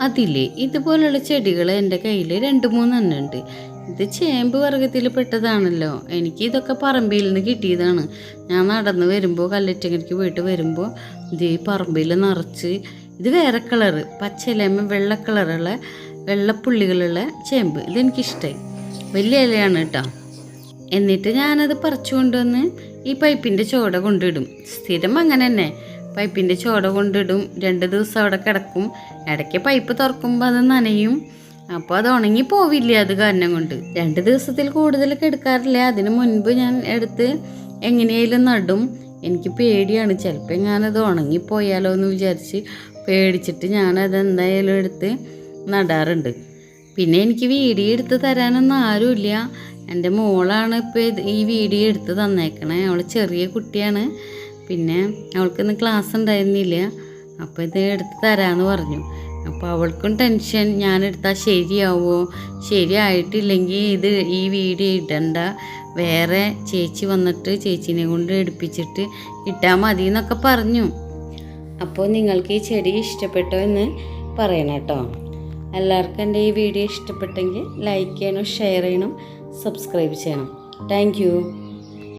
അതില്ലേ ഇതുപോലുള്ള ചെടികൾ എൻ്റെ കയ്യിൽ 2-3 എണ്ണം ഉണ്ട്. ഇത് ചേമ്പ് വർഗത്തിൽ പെട്ടതാണല്ലോ. എനിക്ക് ഇതൊക്കെ പറമ്പിൽ നിന്ന് കിട്ടിയതാണ്. ഞാൻ നടന്ന് വരുമ്പോൾ കല്ലറ്റങ്ങരയ്ക്ക് പോയിട്ട് വരുമ്പോൾ ഇത് ഈ പറമ്പിൽ നിറച്ച് ഇത് വേറെ കളറ് പച്ചയിലമ്മ വെള്ള കളറുള്ള വെള്ളപ്പുള്ളികളുള്ള ചേമ്പ്. ഇതെനിക്കിഷ്ടമായി. വലിയ ഇലയാണ് കേട്ടോ. എന്നിട്ട് ഞാനത് പറിച്ചു കൊണ്ടുവന്ന് ഈ പൈപ്പിൻ്റെ ചോട കൊണ്ടിടും. സ്ഥിരം അങ്ങനെ തന്നെ പൈപ്പിൻ്റെ ചോട കൊണ്ടിടും. 2 ദിവസം അവിടെ കിടക്കും. ഇടയ്ക്ക് പൈപ്പ് തുറക്കുമ്പോൾ അത് നനയും. അപ്പോൾ അത് ഉണങ്ങി പോവില്ല. അത് കാരണം കൊണ്ട് 2 ദിവസത്തിൽ കൂടുതലൊക്കെ എടുക്കാറില്ല. അതിന് മുൻപ് ഞാൻ എടുത്ത് എങ്ങനെയായാലും നടും. എനിക്ക് പേടിയാണ്, ചിലപ്പോൾ ഞാനത് ഉണങ്ങിപ്പോയാലോ എന്ന് വിചാരിച്ച് പേടിച്ചിട്ട് ഞാനത് എന്തായാലും എടുത്ത് നടാറുണ്ട്. പിന്നെ എനിക്ക് വീഡിയോ എടുത്ത് തരാനൊന്നും ആരുമില്ല. എൻ്റെ മോളാണ് ഇപ്പോൾ ഈ വീഡിയോ എടുത്ത് തന്നേക്കണേ. അവൾ ചെറിയ കുട്ടിയാണ്. പിന്നെ അവൾക്കിന്ന് ക്ലാസ് ഉണ്ടായിരുന്നില്ല. അപ്പോൾ ഇത് എടുത്ത് തരാമെന്ന് പറഞ്ഞു. അപ്പോൾ അവൾക്കും ടെൻഷൻ, ഞാനെടുത്താൽ ശരിയാവുമോ, ശരിയായിട്ടില്ലെങ്കിൽ ഈ വീഡിയോ ഇടണ്ട, വേറെ ചേച്ചി വന്നിട്ട് ചേച്ചീനെ കൊണ്ട് എടുപ്പിച്ചിട്ട് ഇട്ടാൽ മതി എന്നൊക്കെ പറഞ്ഞു. അപ്പോൾ നിങ്ങൾക്ക് ഈ ചെടി ഇഷ്ടപ്പെട്ടോ എന്ന് പറയണം കേട്ടോ. എല്ലാവർക്കും എൻ്റെ ഈ വീഡിയോ ഇഷ്ടപ്പെട്ടെങ്കിൽ ലൈക്ക് ചെയ്യണം, ഷെയർ ചെയ്യണം, സബ്സ്ക്രൈബ് ചെയ്യണം. Thank you.